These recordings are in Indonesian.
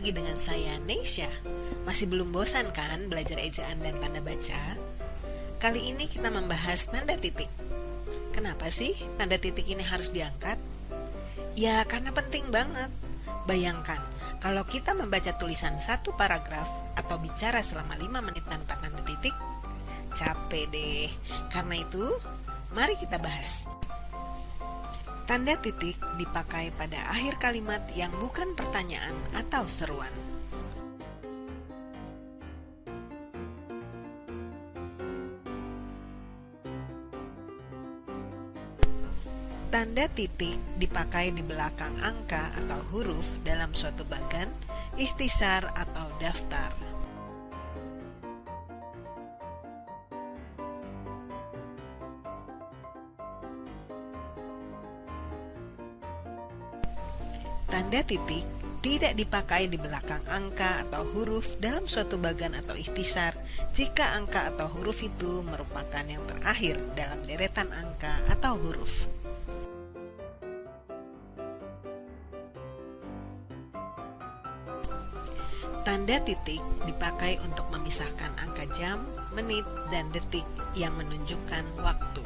lagi dengan saya, Neisha. Masih belum bosan kan belajar ejaan dan tanda baca? Kali ini kita membahas tanda titik. Kenapa sih tanda titik ini harus diangkat? Ya karena penting banget. Bayangkan, kalau kita membaca tulisan satu paragraf atau bicara selama 5 menit tanpa tanda titik, capek deh. Karena itu, mari kita bahas. Tanda titik dipakai pada akhir kalimat yang bukan pertanyaan atau seruan. Tanda titik dipakai di belakang angka atau huruf dalam suatu bagan, ikhtisar atau daftar. Tanda titik tidak dipakai di belakang angka atau huruf dalam suatu bagan atau ikhtisar jika angka atau huruf itu merupakan yang terakhir dalam deretan angka atau huruf. Tanda titik dipakai untuk memisahkan angka jam, menit, dan detik yang menunjukkan waktu.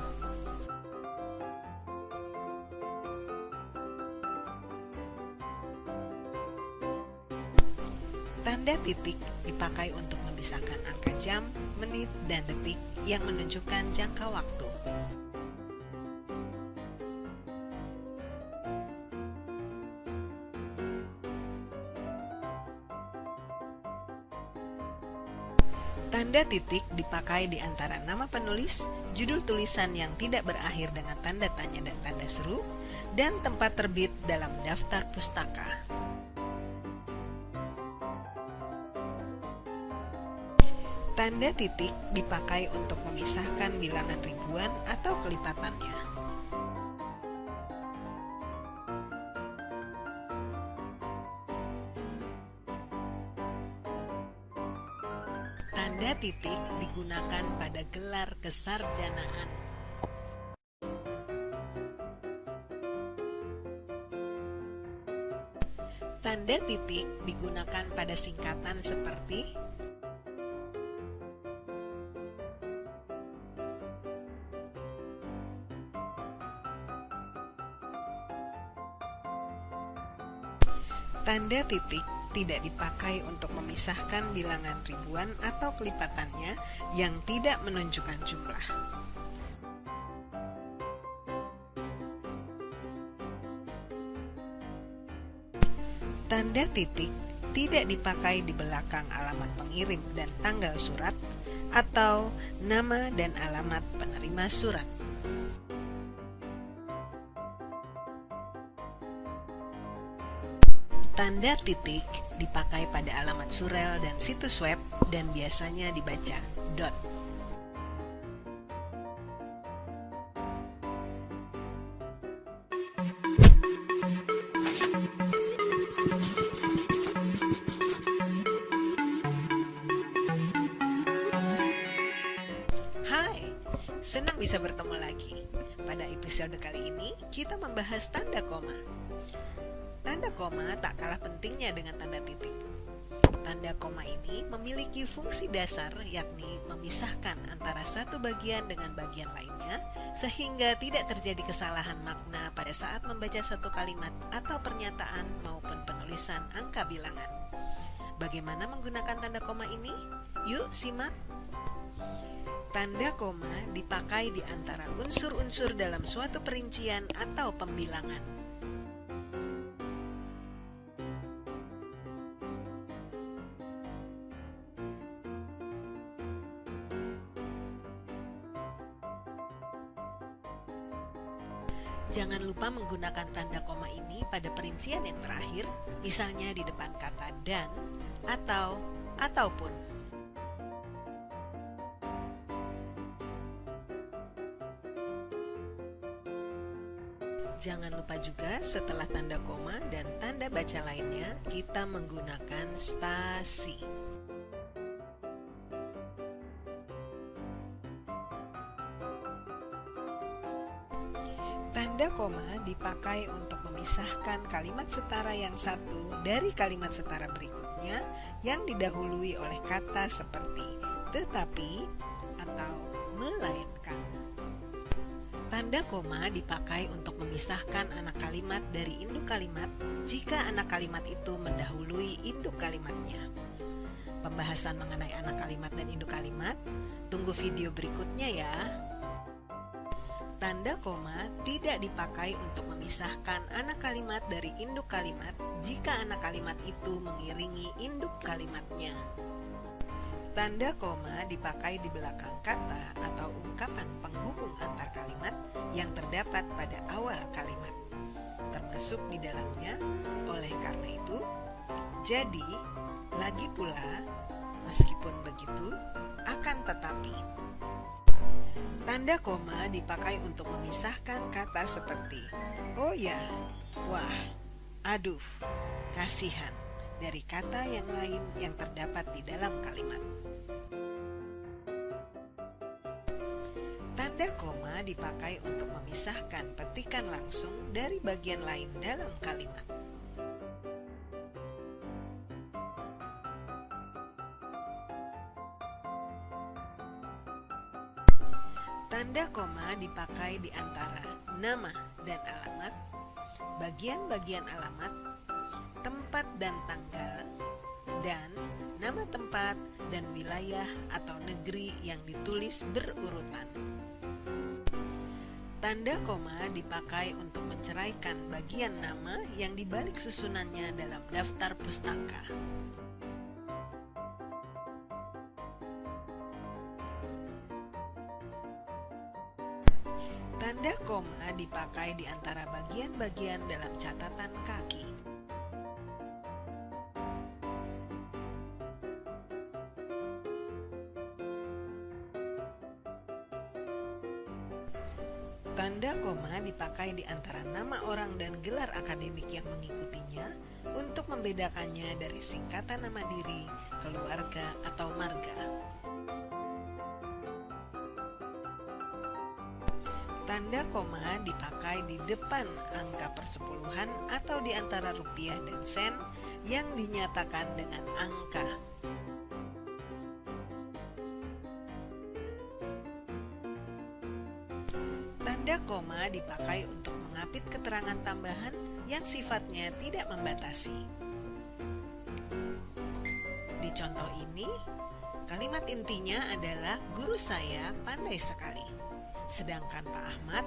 Tanda titik dipakai untuk memisahkan angka jam, menit, dan detik yang menunjukkan jangka waktu. Tanda titik dipakai di antara nama penulis, judul tulisan yang tidak berakhir dengan tanda tanya dan tanda seru, dan tempat terbit dalam daftar pustaka. Tanda titik dipakai untuk memisahkan bilangan ribuan atau kelipatannya. Tanda titik digunakan pada gelar kesarjanaan. Tanda titik digunakan pada singkatan seperti tanda titik tidak dipakai untuk memisahkan bilangan ribuan atau kelipatannya yang tidak menunjukkan jumlah. Tanda titik tidak dipakai di belakang alamat pengirim dan tanggal surat atau nama dan alamat penerima surat. Tanda titik dipakai pada alamat surel dan situs web dan biasanya dibaca dot. Hai, senang bisa bertemu lagi. Pada episode kali ini, kita membahas tanda koma. Tanda koma tak kalah pentingnya dengan tanda titik. Tanda koma ini memiliki fungsi dasar, yakni memisahkan antara satu bagian dengan bagian lainnya, sehingga tidak terjadi kesalahan makna pada saat membaca suatu kalimat atau pernyataan maupun penulisan angka bilangan. Bagaimana menggunakan tanda koma ini? Yuk simak. Tanda koma dipakai di antara unsur-unsur dalam suatu perincian atau pembilangan. Jangan lupa menggunakan tanda koma ini pada perincian yang terakhir, misalnya di depan kata dan, atau, ataupun. Jangan lupa juga setelah tanda koma dan tanda baca lainnya, kita menggunakan spasi. Tanda koma dipakai untuk memisahkan kalimat setara yang satu dari kalimat setara berikutnya. kalimatnya yang didahului oleh kata seperti tetapi atau melainkan. Tanda koma dipakai untuk memisahkan anak kalimat dari induk kalimat jika anak kalimat itu mendahului induk kalimatnya. Pembahasan mengenai anak kalimat dan induk kalimat, tunggu video berikutnya ya. Tanda koma tidak dipakai untuk memisahkan anak kalimat dari induk kalimat jika anak kalimat itu mengiringi induk kalimatnya. Tanda koma dipakai di belakang kata atau ungkapan penghubung antar kalimat yang terdapat pada awal kalimat, termasuk di dalamnya. Oleh karena itu, jadi, lagi pula, meskipun begitu, akan tetapi. Tanda koma dipakai untuk memisahkan kata seperti oh ya, wah, aduh, kasihan dari kata yang lain yang terdapat di dalam kalimat. Tanda koma dipakai untuk memisahkan petikan langsung dari bagian lain dalam kalimat. Tanda koma dipakai di antara nama dan alamat, bagian-bagian alamat, tempat dan tanggal, dan nama tempat dan wilayah atau negeri yang ditulis berurutan. Tanda koma dipakai untuk menceraikan bagian nama yang dibalik susunannya dalam daftar pustaka. Tanda koma dipakai di antara bagian-bagian dalam catatan kaki. Tanda koma dipakai di antara nama orang dan gelar akademik yang mengikutinya untuk membedakannya dari singkatan nama diri, keluarga, atau marga. Tanda koma dipakai di depan angka persepuluhan atau di antara rupiah dan sen yang dinyatakan dengan angka. Tanda koma dipakai untuk mengapit keterangan tambahan yang sifatnya tidak membatasi. Di contoh ini, kalimat intinya adalah guru saya pandai sekali. Sedangkan Pak Ahmad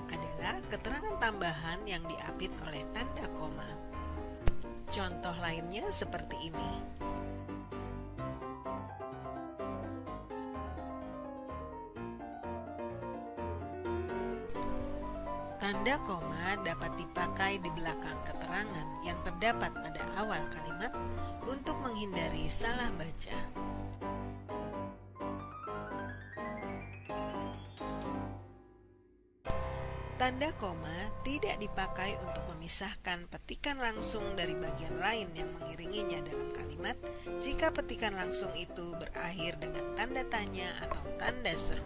adalah keterangan tambahan yang diapit oleh tanda koma. Contoh lainnya seperti ini. Tanda koma dapat dipakai di belakang keterangan yang terdapat pada awal kalimat untuk menghindari salah baca. Tanda koma tidak dipakai untuk memisahkan petikan langsung dari bagian lain yang mengiringinya dalam kalimat jika petikan langsung itu berakhir dengan tanda tanya atau tanda seru.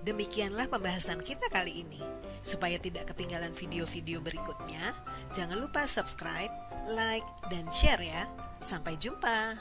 Demikianlah pembahasan kita kali ini. Supaya tidak ketinggalan video-video berikutnya, jangan lupa subscribe, like, dan share ya. Sampai jumpa.